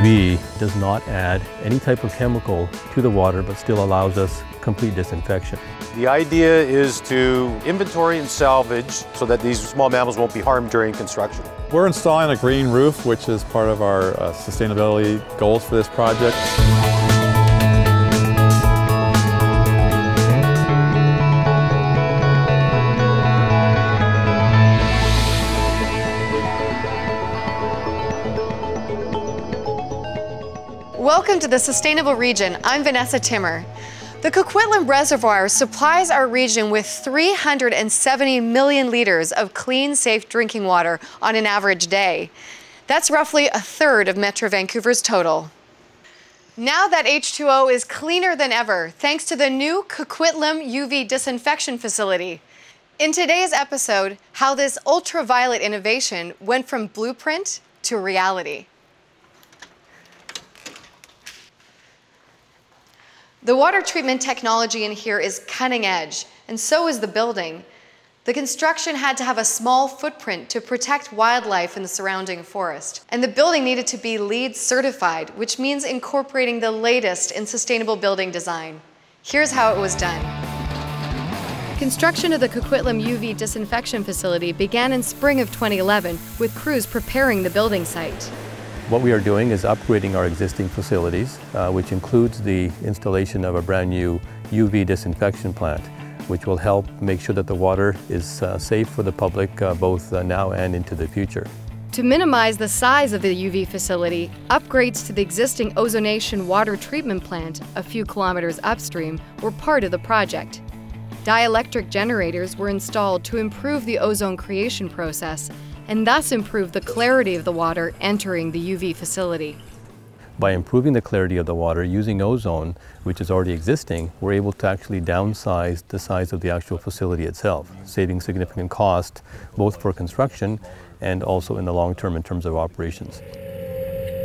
UV does not add any type of chemical to the water, but still allows us complete disinfection. The idea is to inventory and salvage so that these small mammals won't be harmed during construction. We're installing a green roof, which is part of our sustainability goals for this project. Welcome to the Sustainable Region. I'm Vanessa Timmer. The Coquitlam Reservoir supplies our region with 370 million liters of clean, safe drinking water on an average day. That's roughly a third of Metro Vancouver's total. Now that H2O is cleaner than ever, thanks to the new Coquitlam UV disinfection facility. In today's episode, how this ultraviolet innovation went from blueprint to reality. The water treatment technology in here is cutting edge, and so is the building. The construction had to have a small footprint to protect wildlife in the surrounding forest. And the building needed to be LEED certified, which means incorporating the latest in sustainable building design. Here's how it was done. Construction of the Coquitlam UV disinfection facility began in spring of 2011, with crews preparing the building site. What we are doing is upgrading our existing facilities, which includes the installation of a brand new UV disinfection plant, which will help make sure that the water is safe for the public both now and into the future. To minimize the size of the UV facility, upgrades to the existing Ozonation water treatment plant a few kilometers upstream were part of the project. Dielectric generators were installed to improve the ozone creation process and thus improve the clarity of the water entering the UV facility. By improving the clarity of the water using ozone, which is already existing, we're able to actually downsize the size of the actual facility itself, saving significant cost both for construction and also in the long term in terms of operations.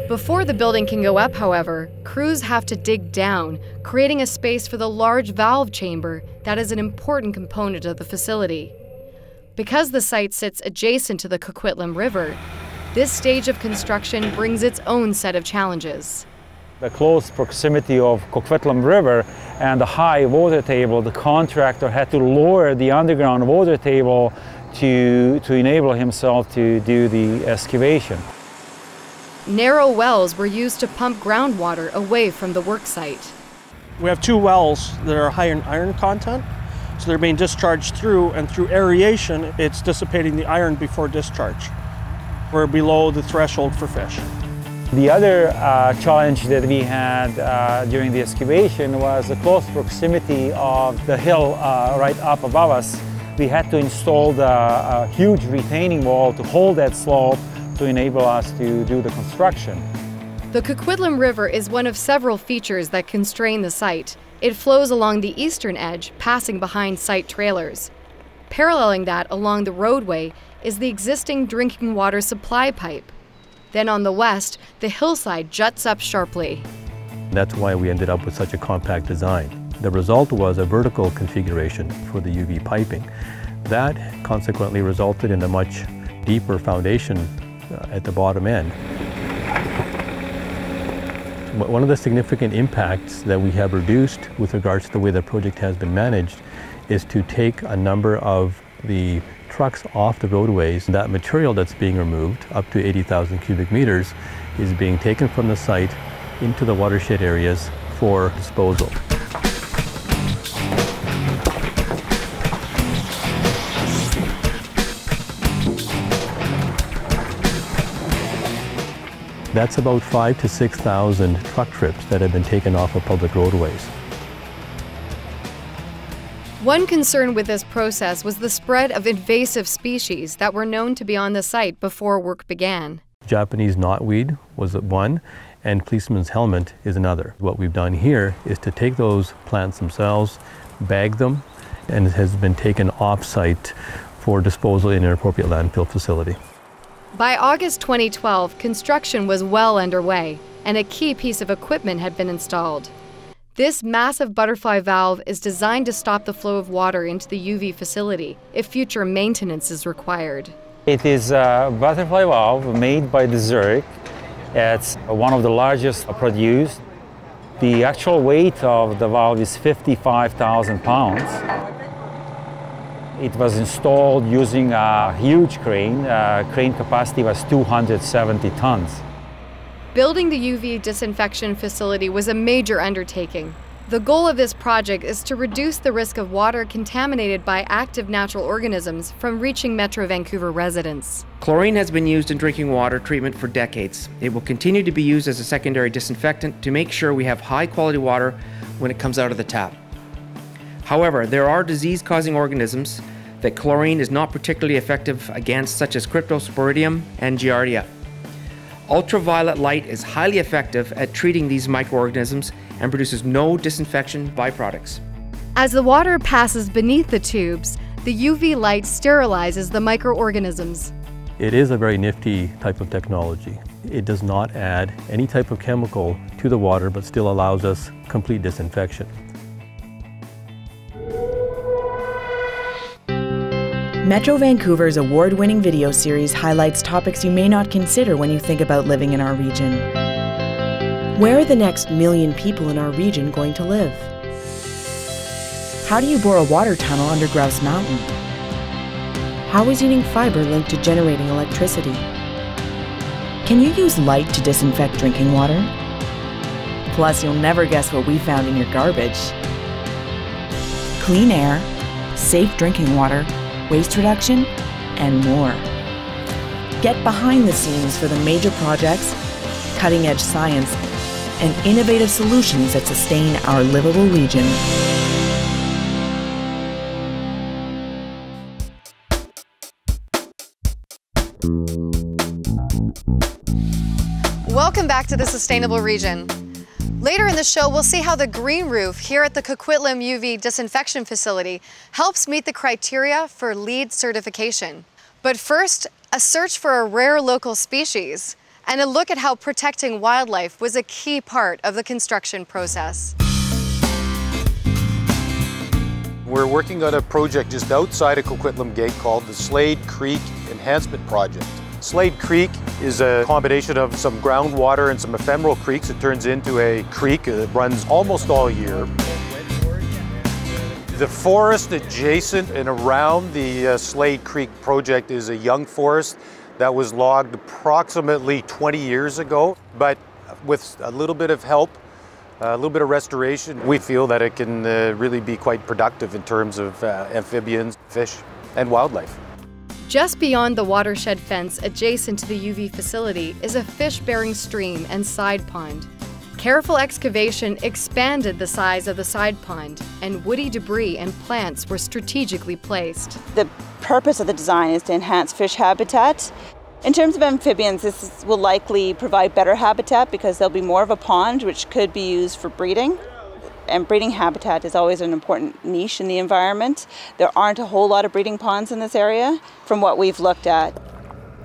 Before the building can go up, however, crews have to dig down, creating a space for the large valve chamber that is an important component of the facility. Because the site sits adjacent to the Coquitlam River, this stage of construction brings its own set of challenges. The close proximity of Coquitlam River and the high water table, the contractor had to lower the underground water table to enable himself to do the excavation. Narrow wells were used to pump groundwater away from the work site. We have two wells that are high in iron content. So they're being discharged through, and through aeration, it's dissipating the iron before discharge. We're below the threshold for fish. The other challenge that we had during the excavation was the close proximity of the hill right up above us. We had to install a huge retaining wall to hold that slope to enable us to do the construction. The Coquitlam River is one of several features that constrain the site. It flows along the eastern edge, passing behind site trailers. Paralleling that along the roadway is the existing drinking water supply pipe. Then on the west, the hillside juts up sharply. That's why we ended up with such a compact design. The result was a vertical configuration for the UV piping. That consequently resulted in a much deeper foundation at the bottom end. One of the significant impacts that we have reduced with regards to the way the project has been managed is to take a number of the trucks off the roadways. That material that's being removed, up to 80,000 cubic meters, is being taken from the site into the watershed areas for disposal. That's about 5,000 to 6,000 truck trips that have been taken off of public roadways. One concern with this process was the spread of invasive species that were known to be on the site before work began. Japanese knotweed was one, and policeman's helmet is another. What we've done here is to take those plants themselves, bag them, and it has been taken off-site for disposal in an appropriate landfill facility. By August 2012, construction was well underway, and a key piece of equipment had been installed. This massive butterfly valve is designed to stop the flow of water into the UV facility if future maintenance is required. It is a butterfly valve made by the Zurich. It's one of the largest produced. The actual weight of the valve is 55,000 pounds. It was installed using a huge crane. Crane capacity was 270 tons. Building the UV disinfection facility was a major undertaking. The goal of this project is to reduce the risk of water contaminated by active natural organisms from reaching Metro Vancouver residents. Chlorine has been used in drinking water treatment for decades. It will continue to be used as a secondary disinfectant to make sure we have high quality water when it comes out of the tap. However, there are disease-causing organisms that chlorine is not particularly effective against, such as Cryptosporidium and Giardia. Ultraviolet light is highly effective at treating these microorganisms and produces no disinfection byproducts. As the water passes beneath the tubes, the UV light sterilizes the microorganisms. It is a very nifty type of technology. It does not add any type of chemical to the water, but still allows us complete disinfection. Metro Vancouver's award-winning video series highlights topics you may not consider when you think about living in our region. Where are the next million people in our region going to live? How do you bore a water tunnel under Grouse Mountain? How is eating fiber linked to generating electricity? Can you use light to disinfect drinking water? Plus, you'll never guess what we found in your garbage. Clean air, safe drinking water, waste reduction, and more. Get behind the scenes for the major projects, cutting-edge science, and innovative solutions that sustain our livable region. Welcome back to the Sustainable Region. Later in the show, we'll see how the green roof here at the Coquitlam UV disinfection facility helps meet the criteria for LEED certification. But first, a search for a rare local species and a look at how protecting wildlife was a key part of the construction process. We're working on a project just outside of Coquitlam Gate called the Slate Creek Enhancement Project. Slate Creek is a combination of some groundwater and some ephemeral creeks. It turns into a creek that runs almost all year. The forest adjacent and around the Slate Creek project is a young forest that was logged approximately 20 years ago. But with a little bit of help, a little bit of restoration, we feel that it can really be quite productive in terms of amphibians, fish, and wildlife. Just beyond the watershed fence adjacent to the UV facility is a fish-bearing stream and side pond. Careful excavation expanded the size of the side pond, and woody debris and plants were strategically placed. The purpose of the design is to enhance fish habitat. In terms of amphibians, this will likely provide better habitat because there'll be more of a pond which could be used for breeding. And breeding habitat is always an important niche in the environment. There aren't a whole lot of breeding ponds in this area from what we've looked at.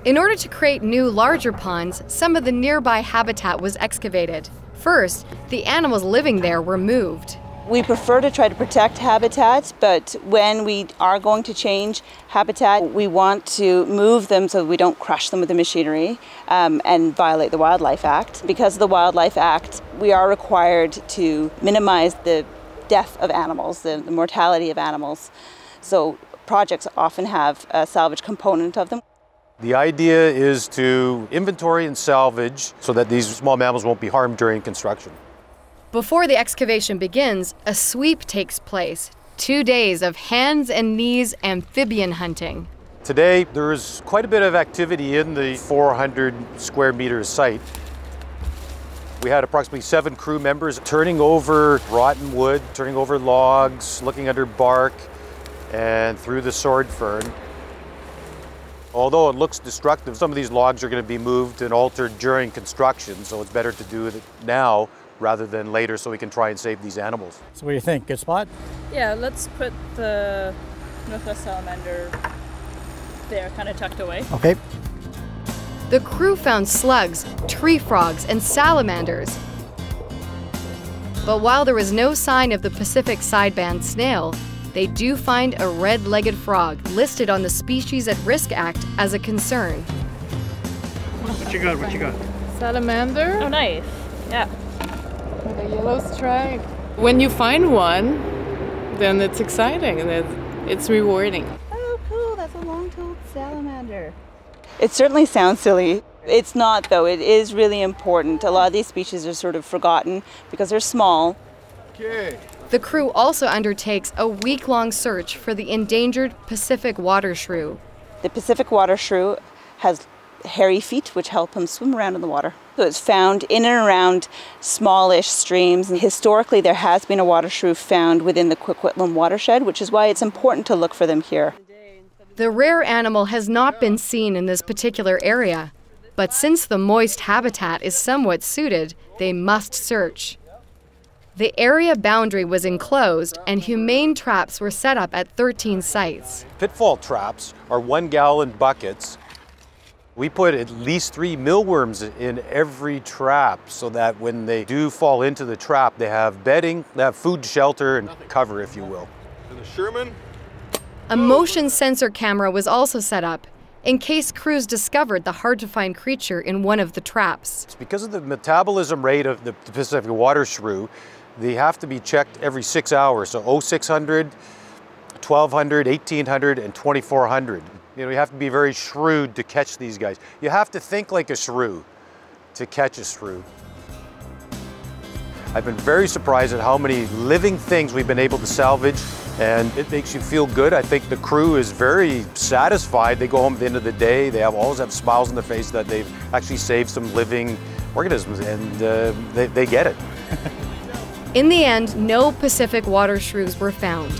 In order to create new, larger ponds, some of the nearby habitat was excavated. First, the animals living there were moved. We prefer to try to protect habitat, but when we are going to change habitat, we want to move them so we don't crush them with the machinery and violate the Wildlife Act. Because of the Wildlife Act, we are required to minimize the death of animals, the mortality of animals. So projects often have a salvage component of them. The idea is to inventory and salvage so that these small mammals won't be harmed during construction. Before the excavation begins, a sweep takes place. 2 days of hands and knees amphibian hunting. Today, there's quite a bit of activity in the 400 square meter site. We had approximately 7 crew members turning over rotten wood, turning over logs, looking under bark, and through the sword fern. Although it looks destructive, some of these logs are going to be moved and altered during construction, so it's better to do it now rather than later so we can try and save these animals. So what do you think? Good spot? Yeah, let's put the Northwest salamander there, kind of tucked away. Okay. The crew found slugs, tree frogs, and salamanders. But while there was no sign of the Pacific sideband snail, they do find a red-legged frog listed on the Species at Risk Act as a concern. What you got? What you got? salamander. Oh, nice. Yeah. With a yellow stripe. When you find one, then it's exciting and it's rewarding. Oh, cool. That's a long-toed salamander. It certainly sounds silly. It's not, though. It is really important. A lot of these species are sort of forgotten because they're small. Okay. The crew also undertakes a week-long search for the endangered Pacific water shrew. The Pacific water shrew has hairy feet which help him swim around in the water. So it's found in and around smallish streams, and historically there has been a water shrew found within the Coquitlam watershed, which is why it's important to look for them here. The rare animal has not been seen in this particular area, but since the moist habitat is somewhat suited, they must search. The area boundary was enclosed and humane traps were set up at 13 sites. Pitfall traps are 1-gallon buckets. We put at least 3 mealworms in every trap so that when they do fall into the trap, they have bedding, they have food, shelter, and cover, if you will. And the Sherman? A motion sensor camera was also set up in case crews discovered the hard-to-find creature in one of the traps. It's because of the metabolism rate of the Pacific water shrew, they have to be checked every 6 hours. So 0600, 1200, 1800, and 2400. You have to be very shrewd to catch these guys. You have to think like a shrew to catch a shrew. I've been very surprised at how many living things we've been able to salvage, and it makes you feel good. I think the crew is very satisfied. They go home at the end of the day, they always have smiles on their face that they've actually saved some living organisms, and they get it. In the end, no Pacific water shrews were found.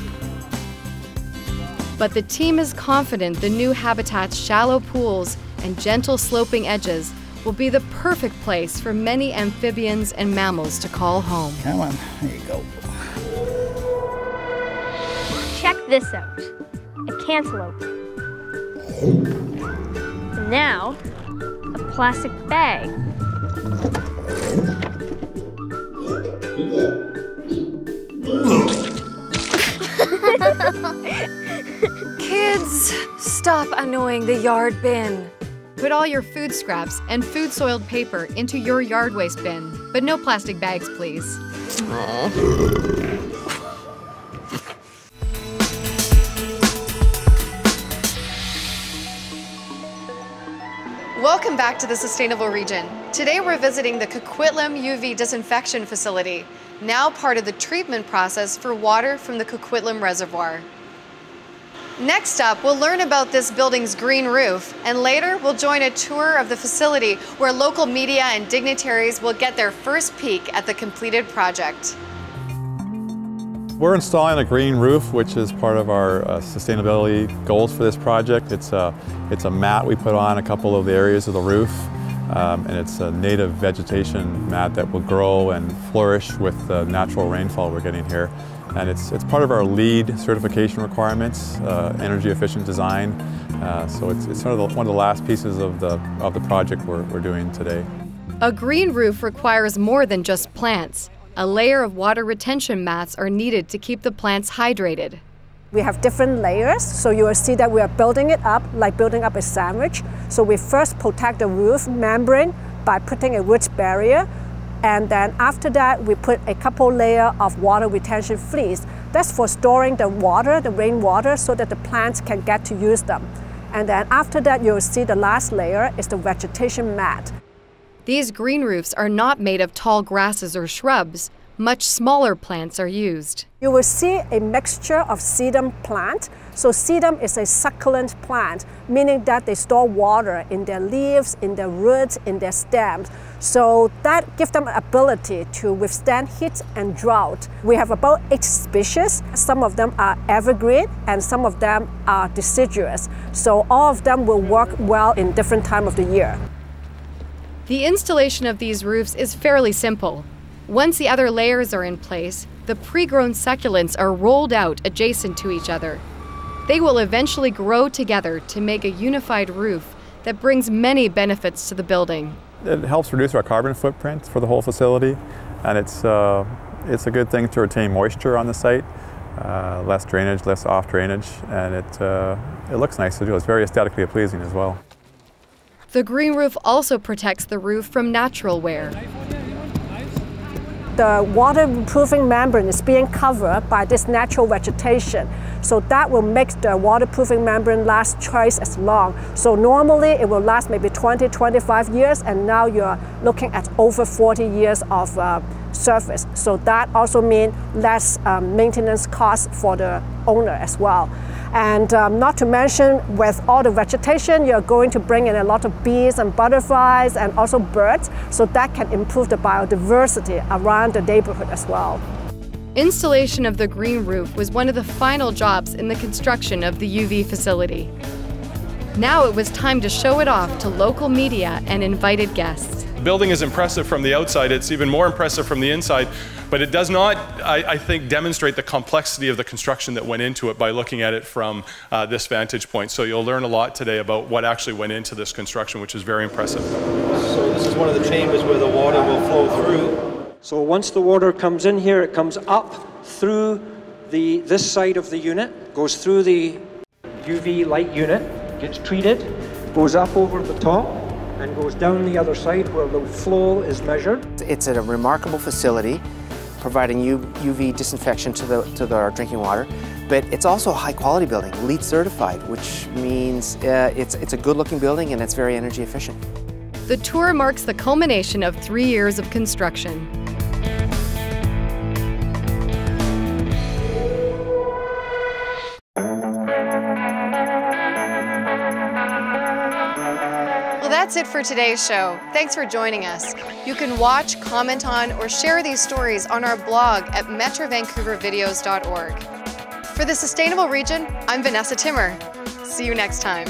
But the team is confident the new habitat's shallow pools and gentle sloping edges will be the perfect place for many amphibians and mammals to call home. Come on, there you go. Check this out, a cantaloupe. And now, a plastic bag. Kids, stop annoying the yard bin. Put all your food scraps and food-soiled paper into your yard waste bin, but no plastic bags, please. Welcome back to the Sustainable Region. Today we're visiting the Coquitlam UV Disinfection Facility, now part of the treatment process for water from the Coquitlam Reservoir. Next up, we'll learn about this building's green roof, and later we'll join a tour of the facility where local media and dignitaries will get their first peek at the completed project. We're installing a green roof, which is part of our sustainability goals for this project. It's a mat we put on a couple of the areas of the roof, and it's a native vegetation mat that will grow and flourish with the natural rainfall we're getting here. And it's part of our LEED certification requirements, energy efficient design. So it's sort of one of the last pieces of the project we're doing today. A green roof requires more than just plants. A layer of water retention mats are needed to keep the plants hydrated. We have different layers, so you will see that we are building it up like building up a sandwich. So we first protect the roof membrane by putting a root barrier, and then after that we put a couple layer of water retention fleece. That's for storing the water, the rainwater, so that the plants can get to use them. And then after that you'll see the last layer is the vegetation mat. These green roofs are not made of tall grasses or shrubs. Much smaller plants are used. You will see a mixture of sedum plant. So sedum is a succulent plant, meaning that they store water in their leaves, in their roots, in their stems. So that gives them ability to withstand heat and drought. We have about 8 species. Some of them are evergreen and some of them are deciduous. So all of them will work well in different time of the year. The installation of these roofs is fairly simple. Once the other layers are in place, the pre-grown succulents are rolled out adjacent to each other. They will eventually grow together to make a unified roof that brings many benefits to the building. It helps reduce our carbon footprint for the whole facility, and it's a good thing to retain moisture on the site. Less drainage, less off drainage, and it looks nice to do. It's very aesthetically pleasing as well. The green roof also protects the roof from natural wear. The waterproofing membrane is being covered by this natural vegetation. So that will make the waterproofing membrane last twice as long. So normally it will last maybe 20, 25 years, and now you're looking at over 40 years of service. So that also means less maintenance costs for the owner as well. And not to mention, with all the vegetation, you're going to bring in a lot of bees and butterflies and also birds, so that can improve the biodiversity around the neighborhood as well. Installation of the green roof was one of the final jobs in the construction of the UV facility. Now it was time to show it off to local media and invited guests. The building is impressive from the outside, it's even more impressive from the inside, but it does not, I think, demonstrate the complexity of the construction that went into it by looking at it from this vantage point. So you'll learn a lot today about what actually went into this construction, which is very impressive. So this is one of the chambers where the water will flow through. So once the water comes in here, it comes up through this side of the unit, goes through the UV light unit, gets treated, goes up over the top, and goes down the other side where the flow is measured. It's a remarkable facility, providing UV disinfection to our drinking water, but it's also a high-quality building, LEED certified, which means it's a good-looking building and it's very energy efficient. The tour marks the culmination of 3 years of construction. Well, that's it for today's show. Thanks for joining us. You can watch, comment on, or share these stories on our blog at metrovancouvervideos.org. For the Sustainable Region, I'm Vanessa Timmer. See you next time.